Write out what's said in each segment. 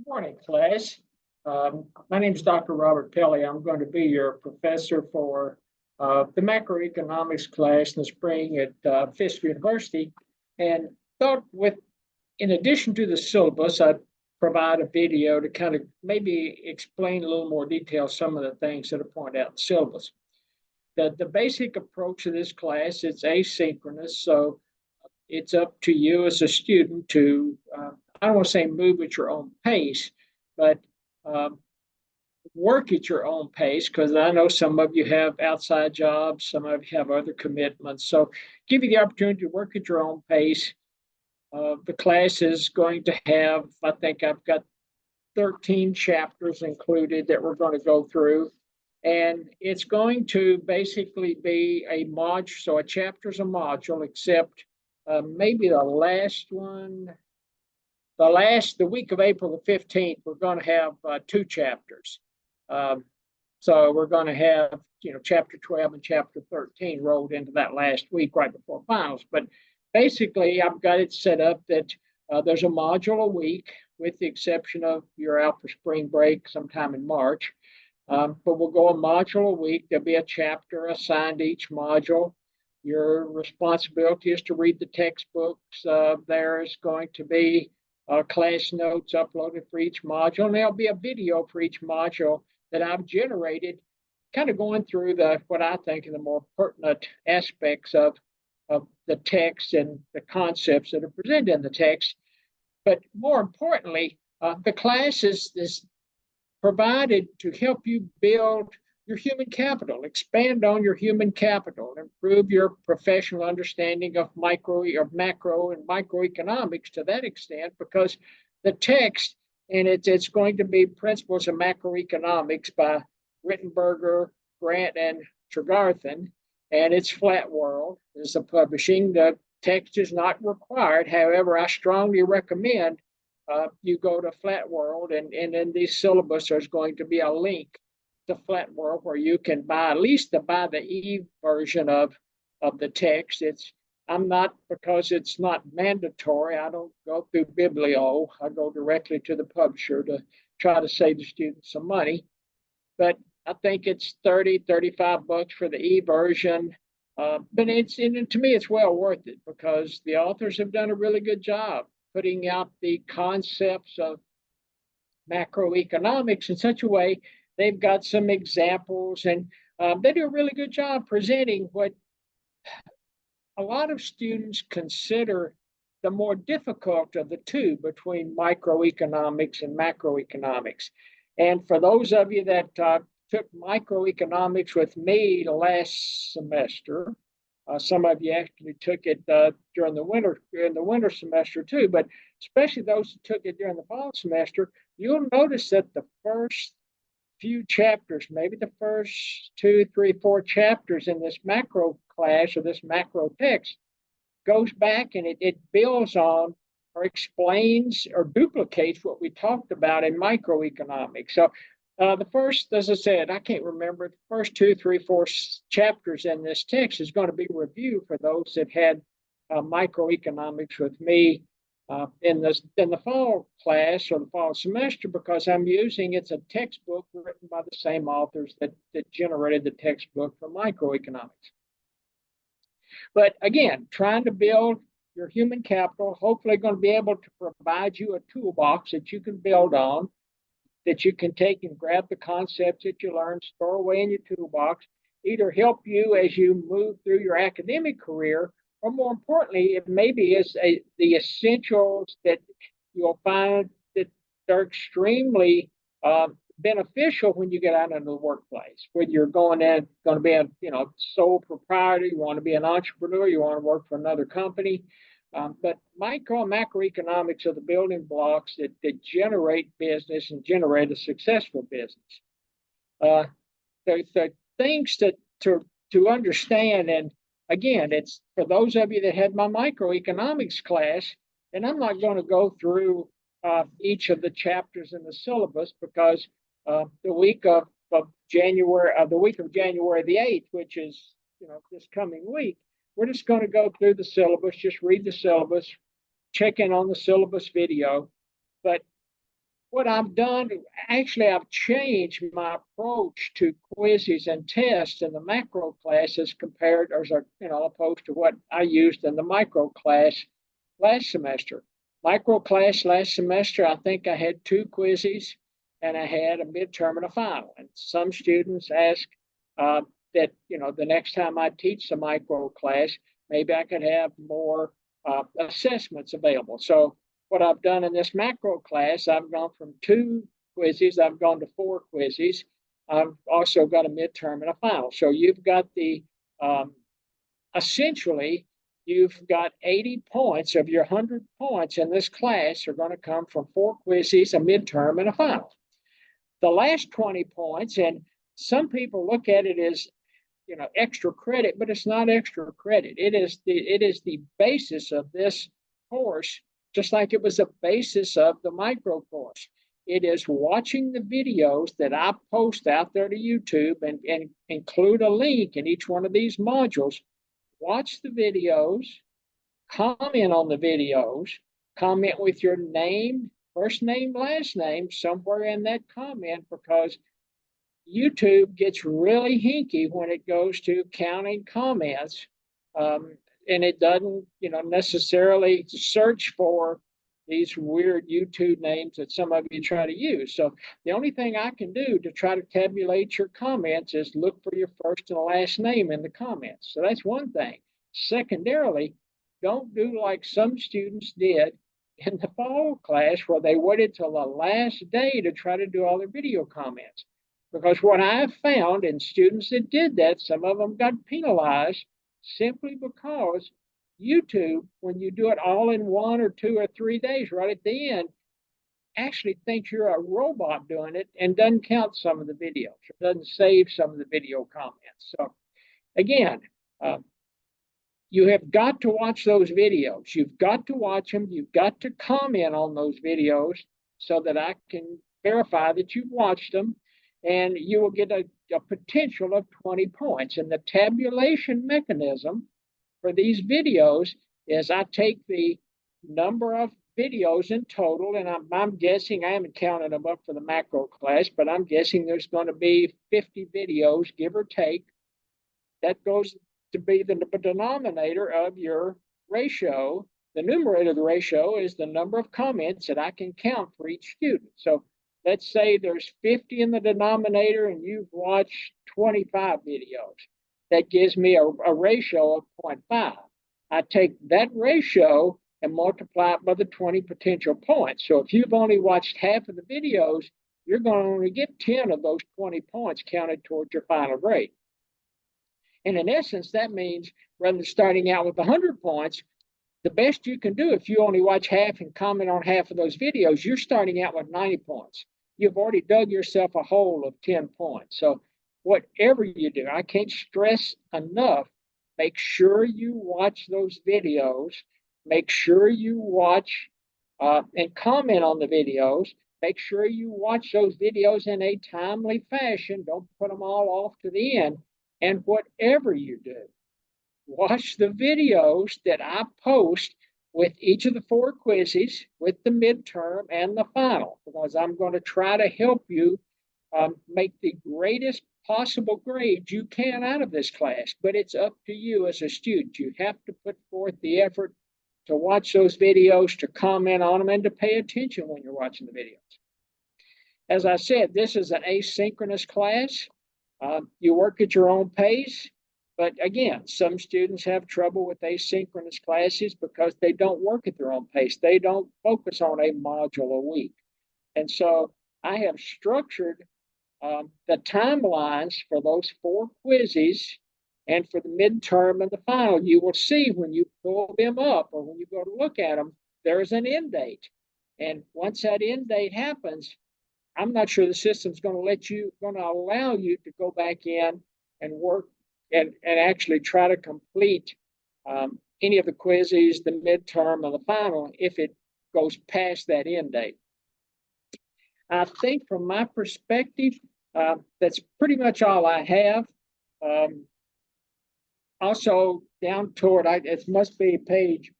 Morning, class. My name is Dr. Robert Pelly. I'm going to be your professor for the macroeconomics class in the spring at Fisk University. And thought in addition to the syllabus, I'd provide a video to kind of maybe explain a little more detail some of the things that are pointed out in the syllabus. The basic approach of this class is asynchronous, so it's up to you as a student to, I don't want to say move at your own pace, but um, work at your own pace, because I know some of you have outside jobs, some of you have other commitments. So give you the opportunity to work at your own pace. The class is going to have, I think I've got 13 chapters included that we're going to go through. And it's going to basically be a module. So a chapter is a module, except maybe the last one, the week of April the 15th, we're going to have two chapters. So we're going to have, chapter 12 and chapter 13 rolled into that last week right before finals. But basically, I've got it set up that there's a module a week, with the exception of you're out for spring break sometime in March. But we'll go a module a week. There'll be a chapter assigned to each module. Your responsibility is to read the textbooks. There is going to be class notes uploaded for each module, and there'll be a video for each module that I've generated, kind of going through what I think are the more pertinent aspects of the text and the concepts that are presented in the text. But more importantly, the class is provided to help you build your human capital, expand on your human capital, improve your professional understanding of macro and microeconomics to that extent, because the text, and it's going to be Principles of Macroeconomics by Rittenberger, Grant, and Tregarthen, and it's Flat World is the publishing. The text is not required. However, I strongly recommend you go to Flat World, and in the syllabus, there's going to be a link to Flat World where you can buy, at least to buy the e-version of the text. I'm not, because it's not mandatory, I don't go through Biblio. I go directly to the publisher to try to save the students some money. But I think it's 30, 35 bucks for the e-version. But to me, it's well worth it, because the authors have done a really good job putting out the concepts of macroeconomics in such a way. They've got some examples, and they do a really good job presenting what a lot of students consider the more difficult of the two, between microeconomics and macroeconomics. And for those of you that took microeconomics with me last semester, some of you actually took it during the winter semester too, but especially those who took it during the fall semester, you'll notice that the first few chapters, maybe the first 2, 3, 4 chapters in this macro class or this macro text, goes back and it builds on or explains or duplicates what we talked about in microeconomics. So the first, as I said, I can't remember, the first 2, 3, 4 chapters in this text is going to be review for those that had microeconomics with me in the fall class or the fall semester, because it's a textbook written by the same authors that generated the textbook for microeconomics. But again, trying to build your human capital, hopefully going to be able to provide you a toolbox that you can build on, that you can take and grab the concepts that you learn, store away in your toolbox, either help you as you move through your academic career, or more importantly, it maybe is the essentials that you'll find that are extremely beneficial when you get out into the workplace. Whether you're going to be a sole proprietor, you want to be an entrepreneur, you want to work for another company. But micro and macroeconomics are the building blocks that generate business and generate a successful business. The things to understand, and again, it's for those of you that had my microeconomics class, and I'm not going to go through each of the chapters in the syllabus, because the week of January the 8th, which is this coming week, we're just going to go through the syllabus, just read the syllabus, check in on the syllabus video. But what I've done, actually, I've changed my approach to quizzes and tests in the macro classes compared, or opposed to what I used in the micro class last semester. Micro class last semester, I think I had two quizzes and I had a midterm and a final. And some students ask that, the next time I teach the micro class, maybe I could have more assessments available. So what I've done in this macro class, I've gone from two quizzes, I've gone to four quizzes. I've also got a midterm and a final. So you've got essentially, you've got 80 points of your 100 points in this class are going to come from four quizzes, a midterm, and a final. The last 20 points, and some people look at it as extra credit, but it's not extra credit. It is the basis of this course, just like it was the basis of the micro course. It is watching the videos that I post out there to YouTube and include a link in each one of these modules. Watch the videos, comment on the videos, comment with your name, first name, last name, somewhere in that comment, because YouTube gets really hinky when it goes to counting comments, and it doesn't, necessarily search for these weird YouTube names that some of you try to use. So the only thing I can do to try to tabulate your comments is look for your first and last name in the comments. So that's one thing. Secondarily, don't do like some students did in the fall class where they waited till the last day to try to do all their video comments. Because what I've found in students that did that, some of them got penalized simply because YouTube, when you do it all in 1 or 2 or 3 days right at the end, actually thinks you're a robot doing it and doesn't count some of the videos or doesn't save some of the video comments. So again, you have got to watch those videos. You've got to watch them. You've got to comment on those videos so that I can verify that you've watched them, and you will get a potential of 20 points. And the tabulation mechanism for these videos is I take the number of videos in total, and I'm guessing, I haven't counted them up for the macro class, but I'm guessing there's going to be 50 videos, give or take. That goes to be the denominator of your ratio. The numerator of the ratio is the number of comments that I can count for each student. So let's say there's 50 in the denominator and you've watched 25 videos. That gives me a ratio of 0.5. I take that ratio and multiply it by the 20 potential points. So if you've only watched half of the videos, you're going to only get 10 of those 20 points counted towards your final grade. And in essence, that means rather than starting out with 100 points, the best you can do if you only watch half and comment on half of those videos, you're starting out with 90 points. You've already dug yourself a hole of 10 points. So whatever you do, I can't stress enough, make sure you watch those videos. Make sure you watch and comment on the videos. Make sure you watch those videos in a timely fashion. Don't put them all off to the end. And whatever you do, watch the videos that I post with each of the four quizzes, with the midterm and the final, because I'm going to try to help you make the greatest possible grades you can out of this class. But it's up to you as a student. You have to put forth the effort to watch those videos, to comment on them, and to pay attention when you're watching the videos. As I said, this is an asynchronous class. You work at your own pace, but again, some students have trouble with asynchronous classes because they don't work at their own pace. They don't focus on a module a week. And so I have structured the timelines for those four quizzes and for the midterm and the final. You will see when you pull them up or when you go to look at them, there's an end date. And once that end date happens, I'm not sure the system's going to allow you to go back in and work and actually try to complete any of the quizzes, the midterm, and the final if it goes past that end date. I think from my perspective, that's pretty much all I have. Also, down toward, it must be page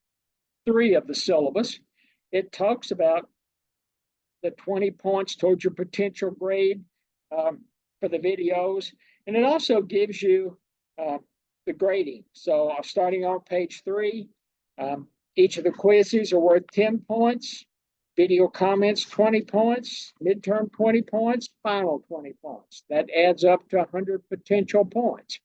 3 of the syllabus, it talks about the 20 points towards your potential grade for the videos. And it also gives you the grading. So starting on page 3, each of the quizzes are worth 10 points, video comments 20 points, midterm 20 points, final 20 points. That adds up to 100 potential points.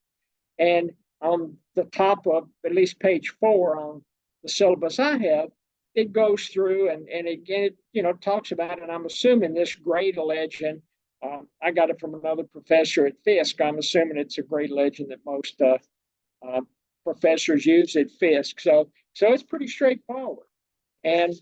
And on the top of at least page 4 on the syllabus I have, it goes through and again, it talks about, and I'm assuming this grade legend, I got it from another professor at Fisk. I'm assuming it's a grade legend that most professors use at Fisk. So it's pretty straightforward. And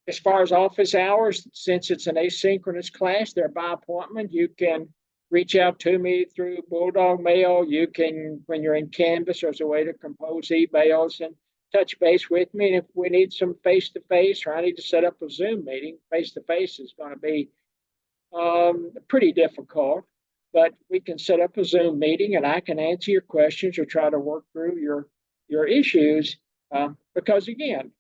as far as office hours, since it's an asynchronous class, they're by appointment. You can reach out to me through Bulldog Mail. You can, when you're in Canvas, there's a way to compose emails and touch base with me. And if we need some face-to-face, or I need to set up a Zoom meeting, face-to-face is going to be pretty difficult. But we can set up a Zoom meeting, and I can answer your questions or try to work through your issues. Because again,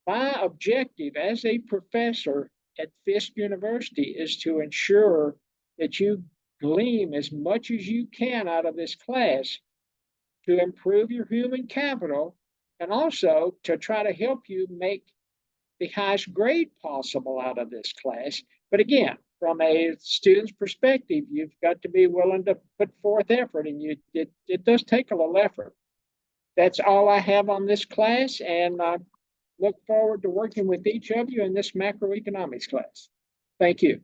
my objective as a professor at Fisk University is to ensure that you glean as much as you can out of this class to improve your human capital, and also to try to help you make the highest grade possible out of this class. But again, from a student's perspective, you've got to be willing to put forth effort, and it does take a little effort. That's all I have on this class, and look forward to working with each of you in this macroeconomics class. Thank you.